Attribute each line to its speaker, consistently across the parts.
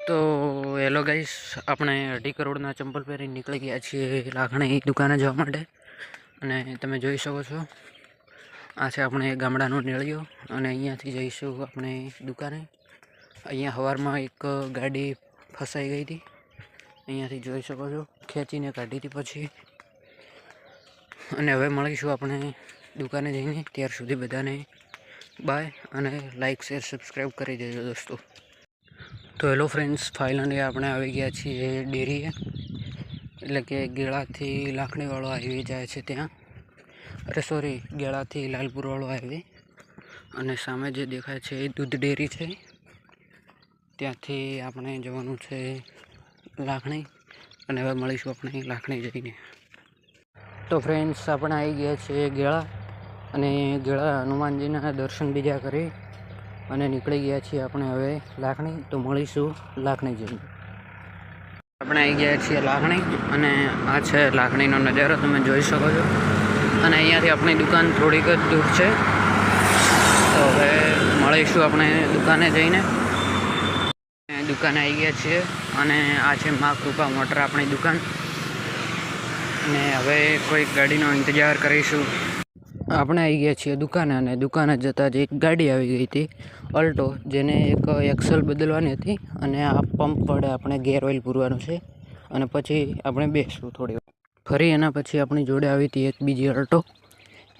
Speaker 1: તો hello guys, આપણે 2.5 કરોડના ચંપલ પહેરી નીકળી ગયા છીએ લાખણી દુકાને જવા માટે. અને તમે જોઈ શકો છો, આ છે આપણે ગામડાનો નેળિયો અને અહીંયાથી જઈશું આપણે દુકાને. અહીંયા સવારમાં એક ગાડી ફસાઈ ગઈ હતી, અહીંયાથી જોઈ શકો છો, ખેંચીને કાઢી હતી પછી. અને હવે મળીશું આપણે દુકાને જઈને. ત્યાર સુધી બધાને બાય અને લાઈક શેર સબસ્ક્રાઈબ કરી દેજો દોસ્તો. તો હેલો ફ્રેન્ડ્સ, ફાઇનલી આપણે આવી ગયા છીએ ડેરીએ, એટલે કે ગેળાથી લાખણીવાળો હાઈવે જાય છે ત્યાં. ગેળાથી લાલપુરવાળો હાઈવે. અને સામે જે દેખાય છે એ દૂધ ડેરી છે, ત્યાંથી આપણે જવાનું છે લાખણી. અને હવે મળીશું આપણે લાખણી જઈને. તો ફ્રેન્ડ્સ, આપણે આવી ગયા છીએ ગેળા, અને ગેળા હનુમાનજીના દર્શન બીજા કરી અને નીકળી ગયા છીએ આપણે હવે લાખણી. તો મળીશું લાખણી જઈને. આપણે આવી ગયા છીએ લાખણી, અને આ છે લાખણીનો નજારો, તમે જોઈ શકો છો. અને અહીંયાથી આપણી દુકાન થોડીક જ દૂર છે. તો હવે મળીશું આપણે દુકાને જઈને. દુકાને આવી ગયા છીએ, અને આ છે મા કૃપા મોટર આપણી દુકાન. અને હવે કોઈક ગાડીનો ઇંતજાર કરીશું. આપણે આવી ગયા છીએ દુકાને, અને દુકાને જતાં જ એક ગાડી આવી ગઈ હતી અલ્ટો, જેને એક એક્સલ બદલવાની હતી. અને આ પંપ વડે આપણે ગેર ઓઇલ પૂરવાનું છે, અને પછી આપણે બેસવું થોડી વાર. ફરી એના પછી આપણી જોડે આવી હતી એક બીજી અલ્ટો.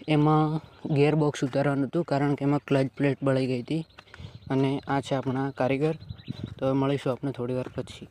Speaker 1: એમાં ગેરબોક્સ ઉતારવાનું હતું, કારણ કે એમાં ક્લચ પ્લેટ બળી ગઈ હતી. અને આ છે આપણા કારીગર. તો મળીશું આપણે થોડી વાર પછી.